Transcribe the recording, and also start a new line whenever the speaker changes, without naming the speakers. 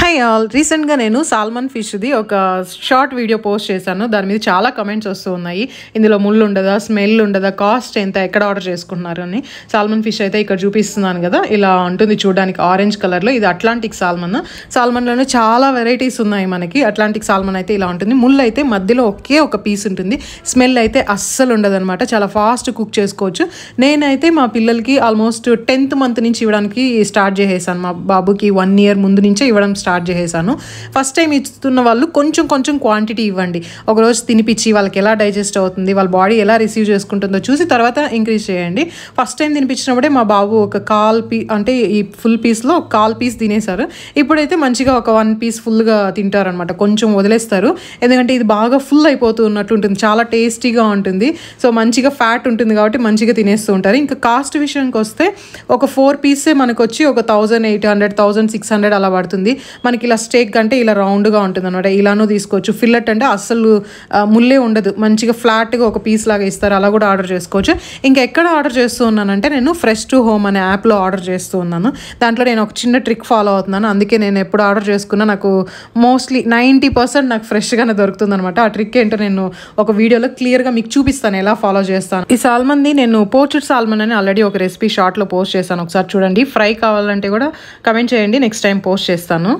Hi all, రీసెంట్గా నేను salmon ఫిష్ది ఒక షార్ట్ వీడియో పోస్ట్ చేశాను. దాని మీద చాలా కమెంట్స్ వస్తూ ఉన్నాయి. ఇందులో ముళ్ళు ఉండదా, స్మెల్ ఉండదా, కాస్ట్ ఎంత, ఎక్కడ ఆర్డర్ చేసుకుంటున్నారు అని. సాల్మన్ ఫిష్ అయితే ఇక్కడ చూపిస్తున్నాను కదా, ఇలా ఉంటుంది చూడడానికి ఆరెంజ్ కలర్లో. ఇది అట్లాంటిక్ సాల్మన్. సాల్మన్లోనే చాలా వెరైటీస్ ఉన్నాయి మనకి. అట్లాంటిక్ సాల్మన్ అయితే ఇలా ఉంటుంది. ముళ్ళు అయితే మధ్యలో ఒకే ఒక పీస్ ఉంటుంది. స్మెల్ అయితే అస్సలు ఉండదు అనమాట. చాలా ఫాస్ట్ కుక్ చేసుకోవచ్చు. నేనైతే మా పిల్లలకి ఆల్మోస్ట్ 10th month నుంచి ఇవ్వడానికి స్టార్ట్ చేసేసాను. మా బాబుకి 1 year ముందు నుంచే ఇవ్వడం స్టార్ట్ చేసేసాను. ఫస్ట్ టైం ఇస్తున్న వాళ్ళు కొంచెం క్వాంటిటీ ఇవ్వండి. ఒకరోజు తినిపించి వాళ్ళకి ఎలా డైజెస్ట్ అవుతుంది, వాళ్ళ బాడీ ఎలా రిసీవ్ చేసుకుంటుందో చూసి తర్వాత ఇంక్రీజ్ చేయండి. ఫస్ట్ టైం తినిపించినప్పుడే మా బాబు ఒక అంటే ఈ ఫుల్ పీస్లో ఒక 1/4 piece తినేశారు. ఇప్పుడైతే మంచిగా ఒక 1 piece ఫుల్గా తింటారనమాట. కొంచెం వదిలేస్తారు, ఎందుకంటే ఇది బాగా ఫుల్ అయిపోతూ ఉన్నట్టు ఉంటుంది. చాలా టేస్టీగా ఉంటుంది. సో మంచిగా ఫ్యాట్ ఉంటుంది కాబట్టి మంచిగా తినేస్తూ ఉంటారు. ఇంకా కాస్ట్ విషయానికి వస్తే ఒక 4 pieces మనకు వచ్చి ఒక 1800 1600 అలా పడుతుంది. మనకి ఇలా స్టేక్ అంటే ఇలా రౌండ్గా ఉంటుంది అనమాట. ఇలానూ తీసుకోవచ్చు. ఫిల్లెట్ అంటే అస్సలు ముల్లే ఉండదు, మంచిగా ఫ్లాట్గా ఒక పీస్ లాగా ఇస్తారు. అలా కూడా ఆర్డర్ చేసుకోవచ్చు. ఇంకా ఎక్కడ ఆర్డర్ చేస్తూ ఉన్నానంటే నేను ఫ్రెష్ టు హోమ్ అనే యాప్లో ఆర్డర్ చేస్తూ ఉన్నాను. దాంట్లో నేను ఒక చిన్న ట్రిక్ ఫాలో అవుతున్నాను. అందుకే నేను ఎప్పుడు ఆర్డర్ చేసుకున్నా నాకు మోస్ట్లీ 90% నాకు ఫ్రెష్గానే దొరుకుతుంది అనమాట. ఆ ట్రిక్ ఏంటో నేను ఒక వీడియోలో క్లియర్గా మీకు చూపిస్తాను, ఎలా ఫాలో చేస్తాను. ఈ సాల్మన్ది నేను పోర్చుడ్ సాల్మన్ అని ఆల్రెడీ ఒక రెసిపీ షార్ట్లో పోస్ట్ చేశాను. ఒకసారి చూడండి. ఫ్రై కావాలంటే కూడా కమెంట్ చేయండి, నెక్స్ట్ టైం పోస్ట్ చేస్తాను.